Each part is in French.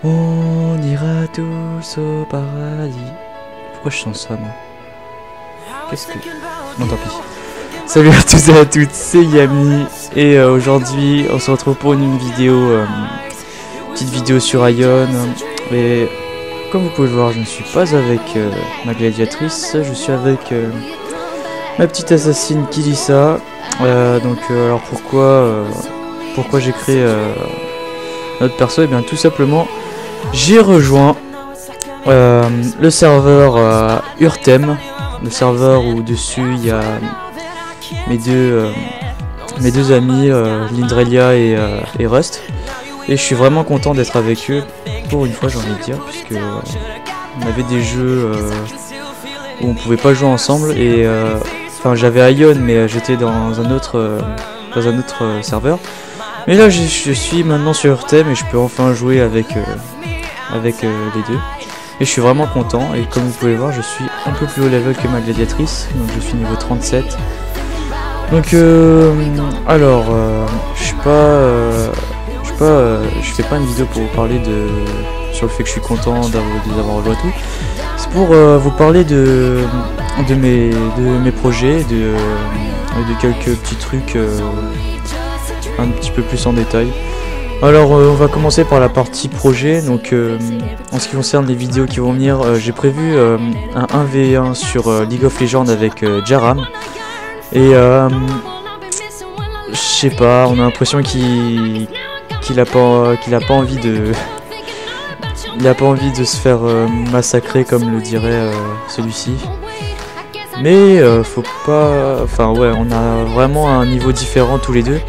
On ira tous au paradis. Pourquoi je chante ça, moi? Qu'est-ce que... Non, tant pis. Salut à tous et à toutes, c'est Yami. Et aujourd'hui, on se retrouve pour une vidéo, petite vidéo sur Ion. Et comme vous pouvez le voir, je ne suis pas avec ma gladiatrice. Je suis avec ma petite assassine Kilissa. Alors pourquoi j'ai créé notre perso? Et bien tout simplement, j'ai rejoint le serveur Urtem, le serveur où dessus il y a mes deux amis Lindrelia et Rust, et je suis vraiment content d'être avec eux pour une fois, j'ai envie de dire, puisque on avait des jeux où on pouvait pas jouer ensemble, et enfin j'avais Ion mais j'étais dans un autre serveur, mais là je suis maintenant sur Urtem et je peux enfin jouer avec les deux. Et je suis vraiment content, et comme vous pouvez voir, je suis un peu plus haut level que ma gladiatrice, donc je suis niveau 37. Donc je fais pas une vidéo pour vous parler sur le fait que je suis content de les avoir rejoints tout. C'est pour vous parler de mes projets, de quelques petits trucs un petit peu plus en détail. Alors on va commencer par la partie projet. Donc en ce qui concerne les vidéos qui vont venir, j'ai prévu un 1v1 sur League of Legends avec Jaram. Et je sais pas, on a l'impression qu'il a pas envie de se faire massacrer comme le dirait celui-ci. Mais faut pas, enfin ouais, on a vraiment un niveau différent tous les deux.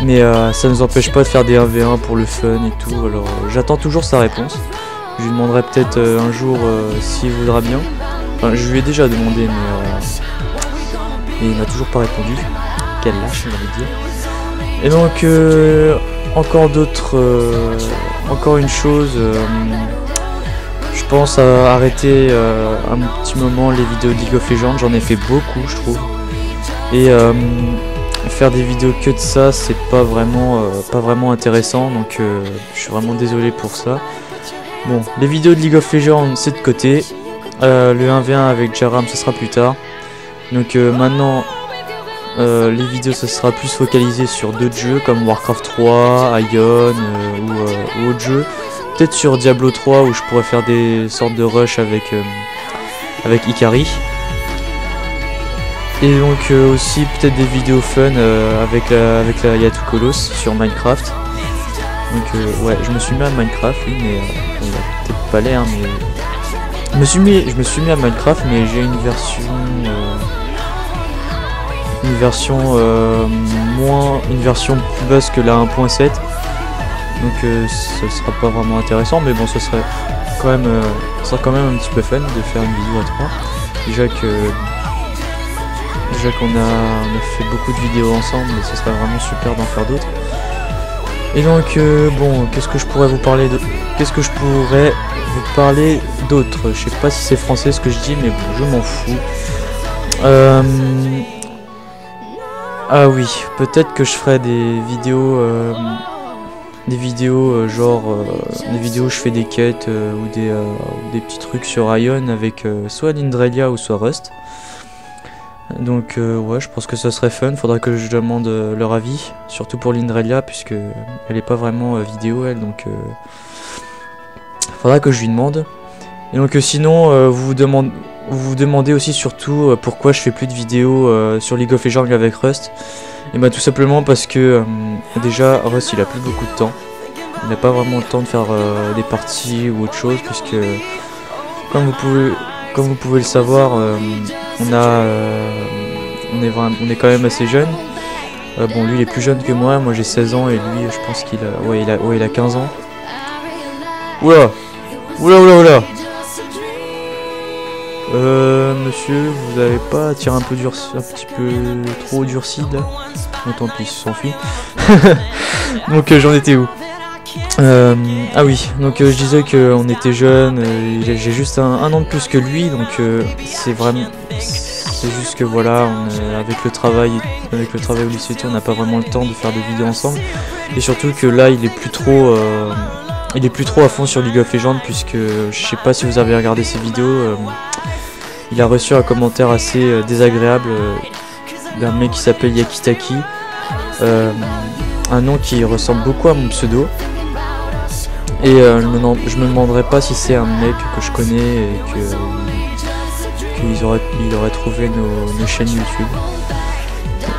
Mais ça ne nous empêche pas de faire des 1v1 pour le fun et tout. Alors j'attends toujours sa réponse. Je lui demanderai peut-être un jour s'il voudra bien. Enfin, je lui ai déjà demandé, mais il m'a toujours pas répondu. Quel lâche, j'ai envie de dire. Et donc encore une chose. Je pense à arrêter un petit moment les vidéos de League of Legends. J'en ai fait beaucoup, je trouve. Et faire des vidéos que de ça, c'est pas vraiment intéressant, donc je suis vraiment désolé pour ça. Bon, les vidéos de League of Legends, c'est de côté. Le 1v1 avec Jaram, ce sera plus tard. Donc maintenant, les vidéos, ça sera plus focalisé sur d'autres jeux comme Warcraft 3, Ion ou autres jeux. Peut-être sur Diablo 3 où je pourrais faire des sortes de rush avec Ikari. Et donc aussi peut-être des vidéos fun avec la Yatukolos sur Minecraft. Donc ouais, je me suis mis à Minecraft, oui, mais on va peut-être pas l'air, mais je me suis mis à Minecraft, mais j'ai une version plus basse que la 1.7. Donc ce sera pas vraiment intéressant, mais bon, ce sera quand même un petit peu fun de faire une vidéo à 3. Déjà qu'on a fait beaucoup de vidéos ensemble, mais ce serait vraiment super d'en faire d'autres. Et donc bon, qu'est-ce que je pourrais vous parler d'autre? Je sais pas si c'est français ce que je dis, mais bon, je m'en fous. Ah oui, peut-être que je ferai des vidéos genre des vidéos où je fais des quêtes ou des petits trucs sur Ion avec soit Lindrelia ou soit Rust. Donc ouais, je pense que ça serait fun. Faudra que je demande leur avis, surtout pour Lindrelia, puisque elle est pas vraiment vidéo elle, donc faudra que je lui demande. Et donc sinon vous vous demandez aussi surtout pourquoi je fais plus de vidéos sur League of Legends avec Rust. Et bah tout simplement parce que déjà Rust il a plus beaucoup de temps. Il n'a pas vraiment le temps de faire des parties ou autre chose, puisque comme vous pouvez le savoir, on est quand même assez jeune. Bon, lui il est plus jeune que moi j'ai 16 ans, et lui je pense qu'il a il a 15 ans. Oula. Monsieur, vous avez pas tiré un petit peu trop durci là? Bon, tant pis, s'enfuit. Donc j'en étais où? Ah oui, donc je disais qu'on était jeunes, j'ai juste un an de plus que lui, donc c'est C'est juste que voilà, avec le travail au lycée, on n'a pas vraiment le temps de faire des vidéos ensemble. Et surtout que là, il est plus trop à fond sur League of Legends, puisque je sais pas si vous avez regardé ses vidéos. Il a reçu un commentaire assez désagréable d'un mec qui s'appelle Yakitaki, un nom qui ressemble beaucoup à mon pseudo. Et je me demanderais pas si c'est un mec que je connais et qu'il aurait trouvé nos chaînes YouTube.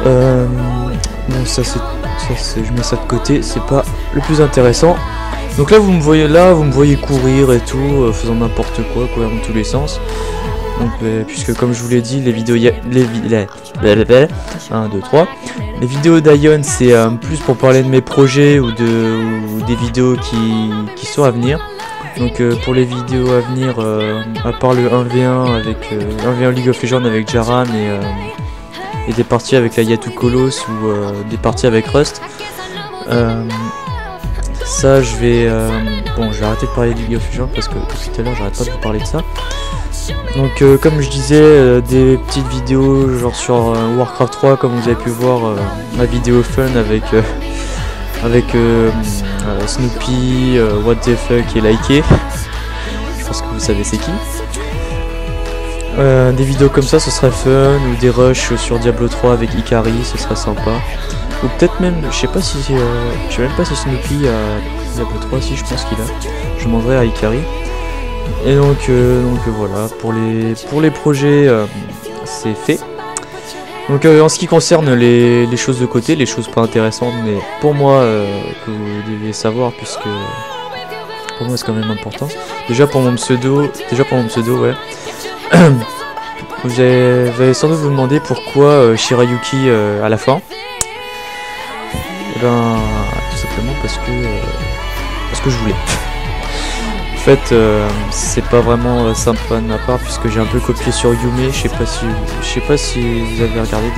Bon, je mets ça de côté, c'est pas le plus intéressant. Donc là vous me voyez courir et tout, faisant n'importe quoi, courir dans tous les sens. Donc puisque comme je vous l'ai dit, les vidéos 1, 2, 3. Les vidéos d'Ion, c'est plus pour parler de mes projets ou des vidéos qui sont à venir. Donc pour les vidéos à venir, à part le 1v1 avec 1v1 League of Legends avec Jaram et des parties avec la Yatou Colos ou des parties avec Rust. Ça je vais arrêter de parler de League of Legends parce que depuis tout à l'heure j'arrête pas de vous parler de ça. Donc comme je disais, des petites vidéos genre sur Warcraft 3, comme vous avez pu voir ma vidéo fun avec Snoopy, What the fuck et Liké. Je pense que vous savez c'est qui. Des vidéos comme ça, ce serait fun, ou des rushs sur Diablo 3 avec Ikari, ce serait sympa. Ou peut-être même, je sais même pas si Snoopy a Diablo 3, si je pense qu'il a. Je demanderai à Ikari. Et donc voilà, pour les projets, c'est fait. Donc en ce qui concerne les choses de côté, les choses pas intéressantes, mais pour moi, que vous devez savoir, puisque pour moi c'est quand même important. Déjà pour mon pseudo, ouais. Vous allez sans doute vous demander pourquoi Shirayuki à la fin. Et ben tout simplement parce que je voulais. En fait, c'est pas vraiment sympa de ma part puisque j'ai un peu copié sur Yume. Je sais pas si vous avez regardé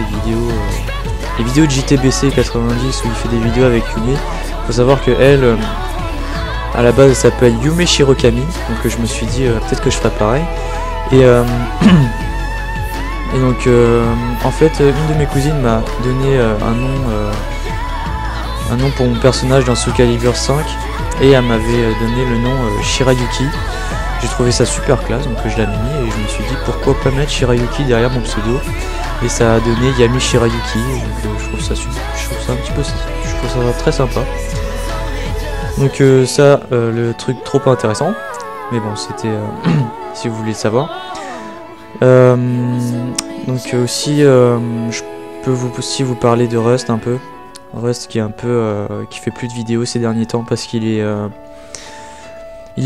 les vidéos de JTBC 90 où il fait des vidéos avec Yume. Faut savoir que elle, à la base, elle s'appelle Yume Shirokami. Donc je me suis dit peut-être que je ferais pareil. Et donc en fait, une de mes cousines m'a donné un nom pour mon personnage dans Soul Calibur 5. Et elle m'avait donné le nom Shirayuki. J'ai trouvé ça super classe, donc je l'avais mis et je me suis dit pourquoi pas mettre Shirayuki derrière mon pseudo. Et ça a donné Yami Shirayuki. Donc je trouve ça très sympa. Donc ça, le truc trop intéressant. Mais bon, c'était si vous voulez savoir. Donc aussi, je peux aussi vous parler de Rust un peu. Rust qui est qui fait plus de vidéos ces derniers temps parce qu'il est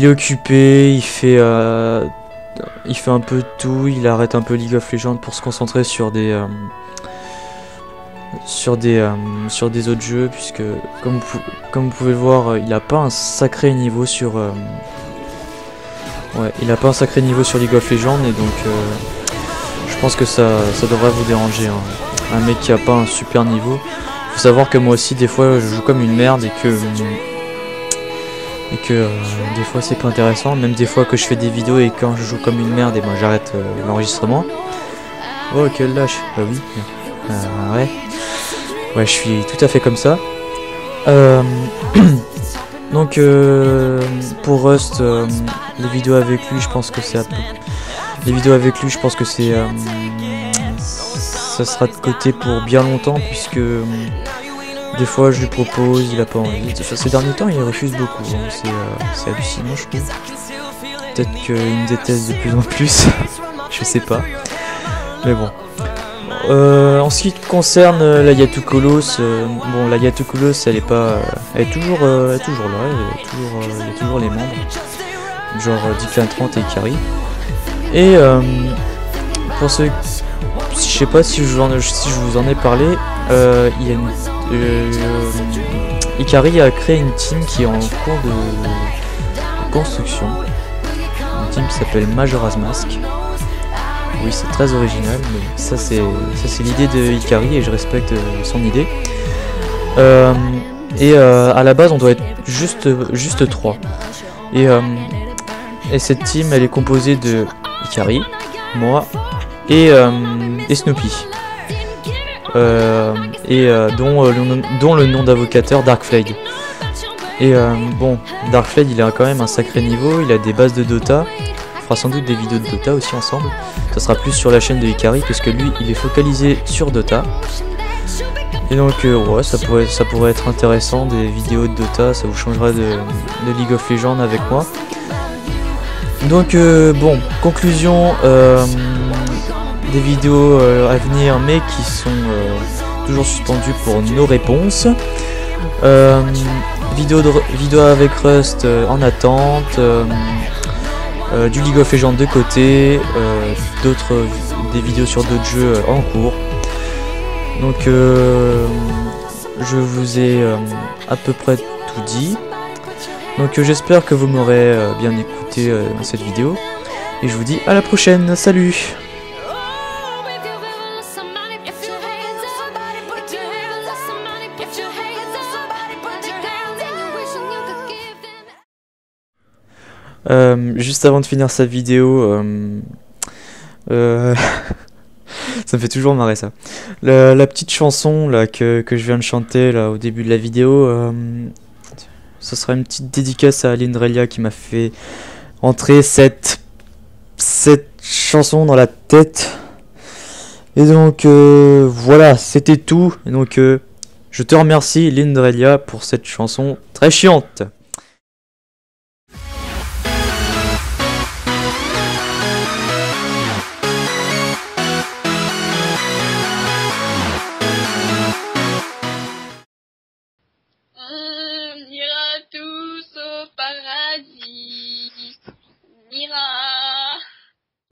occupé, il fait un peu de tout, il arrête un peu League of Legends pour se concentrer sur des autres jeux, puisque comme vous pouvez le voir, il a pas un sacré niveau sur League of Legends, et donc je pense que ça devrait vous déranger, hein. Un mec qui a pas un super niveau. Faut savoir que moi aussi des fois je joue comme une merde et que des fois c'est pas intéressant, même des fois que je fais des vidéos et quand je joue comme une merde et ben j'arrête l'enregistrement. Oh quel lâche. Bah oui. Ouais, je suis tout à fait comme ça. Donc pour Rust, les vidéos avec lui, je pense que c'est ça sera de côté pour bien longtemps, puisque des fois je lui propose, il a pas envie. Ces derniers temps il refuse beaucoup, hein. C'est hallucinant je trouve. Peut-être qu'il me déteste de plus en plus, je sais pas. Mais bon. En ce qui concerne la Yatou Colos, bon la Yatou Colos elle est toujours là, il y a toujours les membres, genre Declan 30 et Ikari. Et pour ceux, je sais pas si je vous en ai parlé, il y a Ikari a créé une team qui est en cours de construction, une team qui s'appelle Majora's Mask. Oui, c'est très original, mais ça c'est l'idée de Ikari et je respecte son idée. À la base on doit être juste 3. Et cette team elle est composée de Ikari, moi et et Snoopy. Dont le nom d'invocateur Darkflade. Et bon, Darkflade il a quand même un sacré niveau, il a des bases de Dota. On fera sans doute des vidéos de Dota aussi ensemble. Ça sera plus sur la chaîne de Ikari parce que lui il est focalisé sur Dota. Et donc ouais, ça pourrait être intéressant, des vidéos de Dota, ça vous changera de League of Legends avec moi. Donc bon, conclusion, des vidéos à venir mais qui sont toujours suspendues pour nos réponses. Vidéo avec Rust en attente, du League of Legends de côté, des vidéos sur d'autres jeux en cours. Donc je vous ai à peu près tout dit. Donc j'espère que vous m'aurez bien écouté dans cette vidéo. Et je vous dis à la prochaine, salut! Juste avant de finir cette vidéo, ça me fait toujours marrer ça. La petite chanson là que je viens de chanter là au début de la vidéo, ce sera une petite dédicace à Lindrelia qui m'a fait entrer cette chanson dans la tête. Et donc voilà, c'était tout. Et donc je te remercie Lindrelia pour cette chanson très chiante.